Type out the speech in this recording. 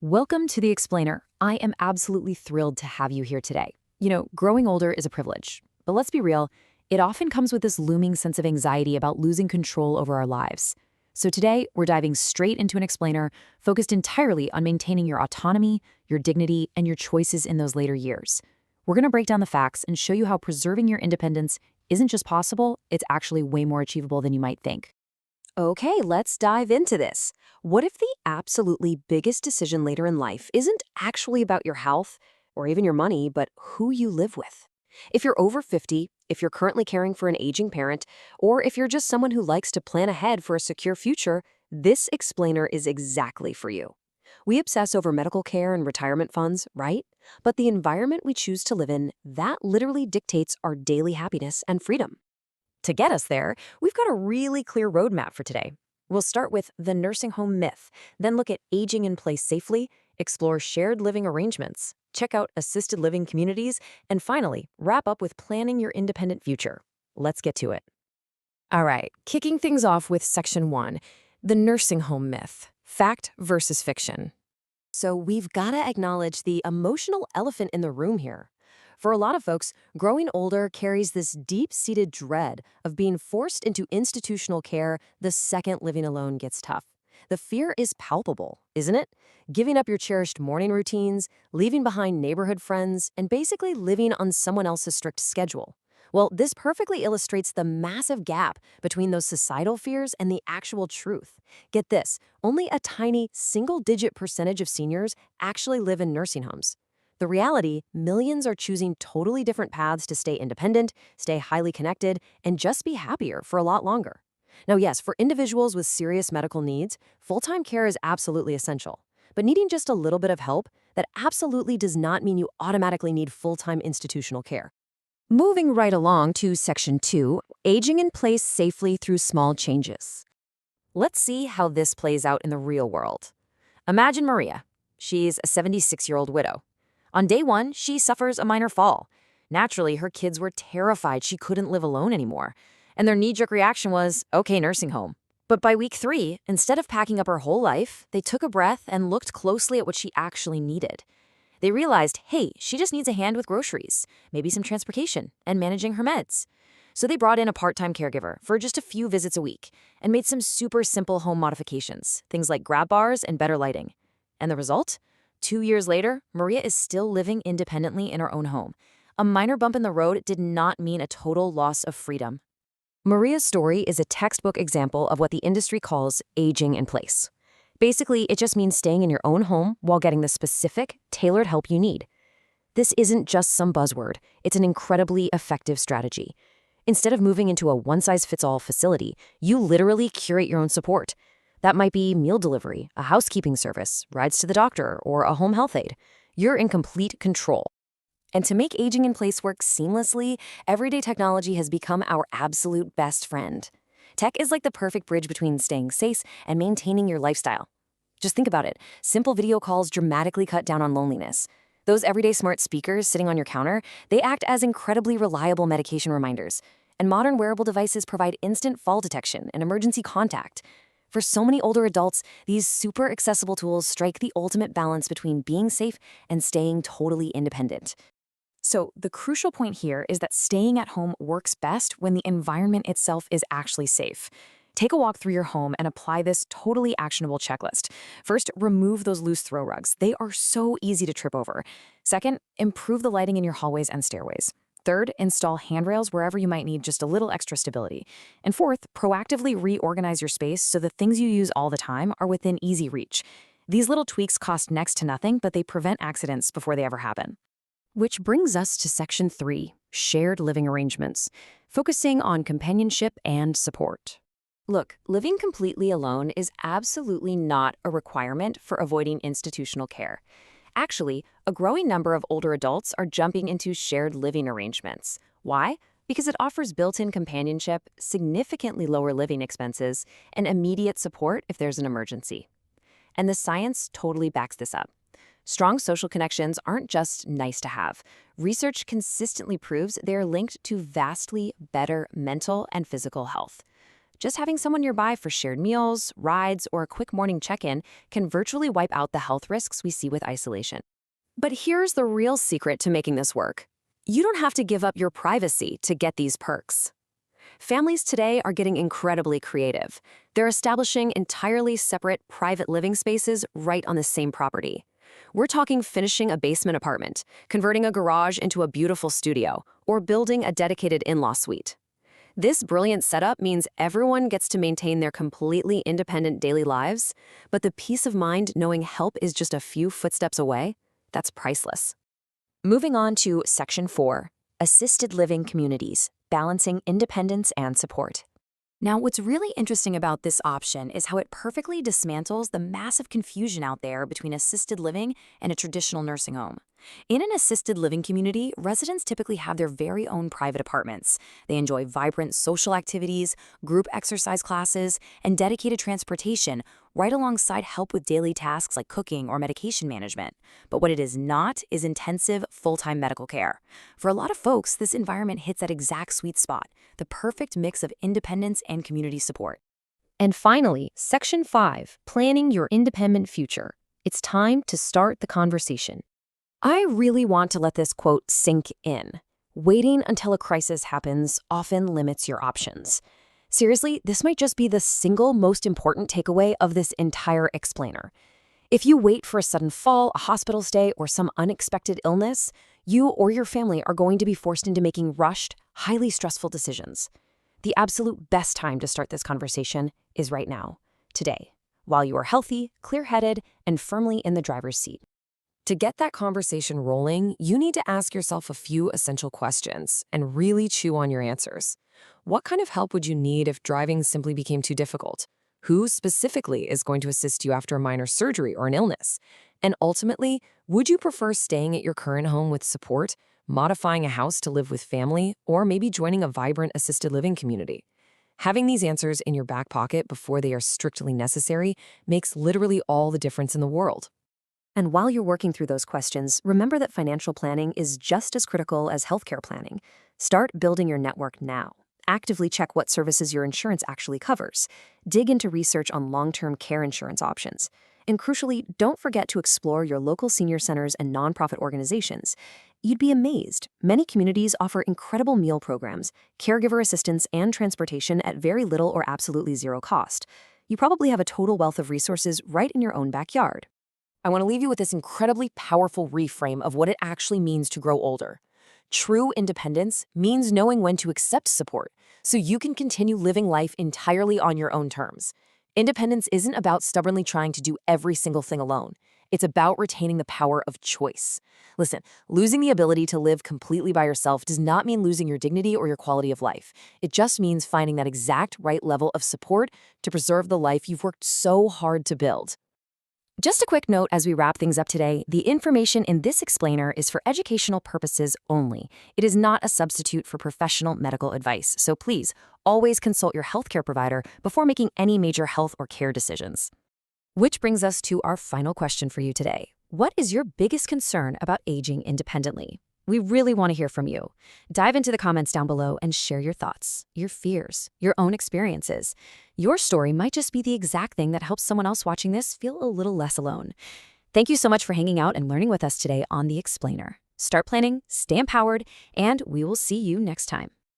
Welcome to The Explainer. I am absolutely thrilled to have you here today. Growing older is a privilege, but let's be real, it often comes with this looming sense of anxiety about losing control over our lives. So today, we're diving straight into an explainer focused entirely on maintaining your autonomy, your dignity, and your choices in those later years. We're going to break down the facts and show you how preserving your independence isn't just possible, it's actually way more achievable than you might think. Okay, let's dive into this. What if the absolutely biggest decision later in life isn't actually about your health or even your money, but who you live with? If you're over 50, if you're currently caring for an aging parent, or if you're just someone who likes to plan ahead for a secure future, this explainer is exactly for you. We obsess over medical care and retirement funds, right? But the environment we choose to live in, that literally dictates our daily happiness and freedom. To get us there, we've got a really clear roadmap for today. We'll start with the nursing home myth, then look at aging in place safely, explore shared living arrangements, check out assisted living communities, and finally, wrap up with planning your independent future. Let's get to it. All right, kicking things off with section 1, the nursing home myth, fact versus fiction. So we've got to acknowledge the emotional elephant in the room here. For a lot of folks, growing older carries this deep-seated dread of being forced into institutional care the second living alone gets tough. The fear is palpable, isn't it? Giving up your cherished morning routines, leaving behind neighborhood friends, and basically living on someone else's strict schedule. Well, this perfectly illustrates the massive gap between those societal fears and the actual truth. Get this, only a tiny single-digit percentage of seniors actually live in nursing homes. The reality, millions are choosing totally different paths to stay independent, stay highly connected, and just be happier for a lot longer. Now, yes, for individuals with serious medical needs, full-time care is absolutely essential. But needing just a little bit of help, that absolutely does not mean you automatically need full-time institutional care. Moving right along to section 2, aging in place safely through small changes. Let's see how this plays out in the real world. Imagine Maria. She's a 76-year-old widow. On day 1, she suffers a minor fall. Naturally, her kids were terrified she couldn't live alone anymore, and their knee-jerk reaction was, okay, nursing home. But by week 3, instead of packing up her whole life, they took a breath and looked closely at what she actually needed. They realized, hey, she just needs a hand with groceries, maybe some transportation, and managing her meds. So they brought in a part-time caregiver for just a few visits a week and made some super simple home modifications, things like grab bars and better lighting. And the result? 2 years later, Maria is still living independently in her own home. A minor bump in the road did not mean a total loss of freedom. Maria's story is a textbook example of what the industry calls aging in place. Basically, it just means staying in your own home while getting the specific, tailored help you need. This isn't just some buzzword, it's an incredibly effective strategy. Instead of moving into a one-size-fits-all facility, you literally curate your own support. That might be meal delivery, a housekeeping service, rides to the doctor, or a home health aide. You're in complete control. And to make aging in place work seamlessly, everyday technology has become our absolute best friend. Tech is like the perfect bridge between staying safe and maintaining your lifestyle. Just think about it. Simple video calls dramatically cut down on loneliness. Those everyday smart speakers sitting on your counter, they act as incredibly reliable medication reminders. And modern wearable devices provide instant fall detection and emergency contact. For so many older adults, these super accessible tools strike the ultimate balance between being safe and staying totally independent. So the crucial point here is that staying at home works best when the environment itself is actually safe. Take a walk through your home and apply this totally actionable checklist. First, remove those loose throw rugs. They are so easy to trip over. Second, improve the lighting in your hallways and stairways. Third, install handrails wherever you might need just a little extra stability. And fourth, proactively reorganize your space so the things you use all the time are within easy reach. These little tweaks cost next to nothing, but they prevent accidents before they ever happen. Which brings us to section 3, shared living arrangements, focusing on companionship and support. Look, living completely alone is absolutely not a requirement for avoiding institutional care. Actually, a growing number of older adults are jumping into shared living arrangements. Why? Because it offers built-in companionship, significantly lower living expenses, and immediate support if there's an emergency. And the science totally backs this up. Strong social connections aren't just nice to have. Research consistently proves they are linked to vastly better mental and physical health. Just having someone nearby for shared meals, rides, or a quick morning check-in can virtually wipe out the health risks we see with isolation. But here's the real secret to making this work. You don't have to give up your privacy to get these perks. Families today are getting incredibly creative. They're establishing entirely separate private living spaces right on the same property. We're talking finishing a basement apartment, converting a garage into a beautiful studio, or building a dedicated in-law suite. This brilliant setup means everyone gets to maintain their completely independent daily lives, but the peace of mind knowing help is just a few footsteps away, that's priceless. Moving on to Section 4, Assisted Living Communities, Balancing Independence and Support. Now, what's really interesting about this option is how it perfectly dismantles the massive confusion out there between assisted living and a traditional nursing home. In an assisted living community, residents typically have their very own private apartments. They enjoy vibrant social activities, group exercise classes, and dedicated transportation, right alongside help with daily tasks like cooking or medication management. But what it is not is intensive, full-time medical care. For a lot of folks, this environment hits that exact sweet spot, the perfect mix of independence and community support. And finally, Section 5, Planning Your Independent Future. It's time to start the conversation. I really want to let this quote sink in. Waiting until a crisis happens often limits your options. Seriously, this might just be the single most important takeaway of this entire explainer. If you wait for a sudden fall, a hospital stay, or some unexpected illness, you or your family are going to be forced into making rushed, highly stressful decisions. The absolute best time to start this conversation is right now, today, while you are healthy, clear-headed, and firmly in the driver's seat. To get that conversation rolling, you need to ask yourself a few essential questions and really chew on your answers. What kind of help would you need if driving simply became too difficult? Who specifically is going to assist you after a minor surgery or an illness? And ultimately, would you prefer staying at your current home with support, modifying a house to live with family, or maybe joining a vibrant assisted living community? Having these answers in your back pocket before they are strictly necessary makes literally all the difference in the world. And while you're working through those questions, remember that financial planning is just as critical as healthcare planning. Start building your network now. Actively check what services your insurance actually covers. Dig into research on long-term care insurance options. And crucially, don't forget to explore your local senior centers and nonprofit organizations. You'd be amazed. Many communities offer incredible meal programs, caregiver assistance, and transportation at very little or absolutely zero cost. You probably have a total wealth of resources right in your own backyard. I want to leave you with this incredibly powerful reframe of what it actually means to grow older. True independence means knowing when to accept support so you can continue living life entirely on your own terms. Independence isn't about stubbornly trying to do every single thing alone. It's about retaining the power of choice. Listen, losing the ability to live completely by yourself does not mean losing your dignity or your quality of life. It just means finding that exact right level of support to preserve the life you've worked so hard to build. Just a quick note as we wrap things up today, the information in this explainer is for educational purposes only. It is not a substitute for professional medical advice, so please always consult your healthcare provider before making any major health or care decisions. Which brings us to our final question for you today. What is your biggest concern about aging independently? We really want to hear from you. Dive into the comments down below and share your thoughts, your fears, your own experiences. Your story might just be the exact thing that helps someone else watching this feel a little less alone. Thank you so much for hanging out and learning with us today on The Explainer. Start planning, stay empowered, and we will see you next time.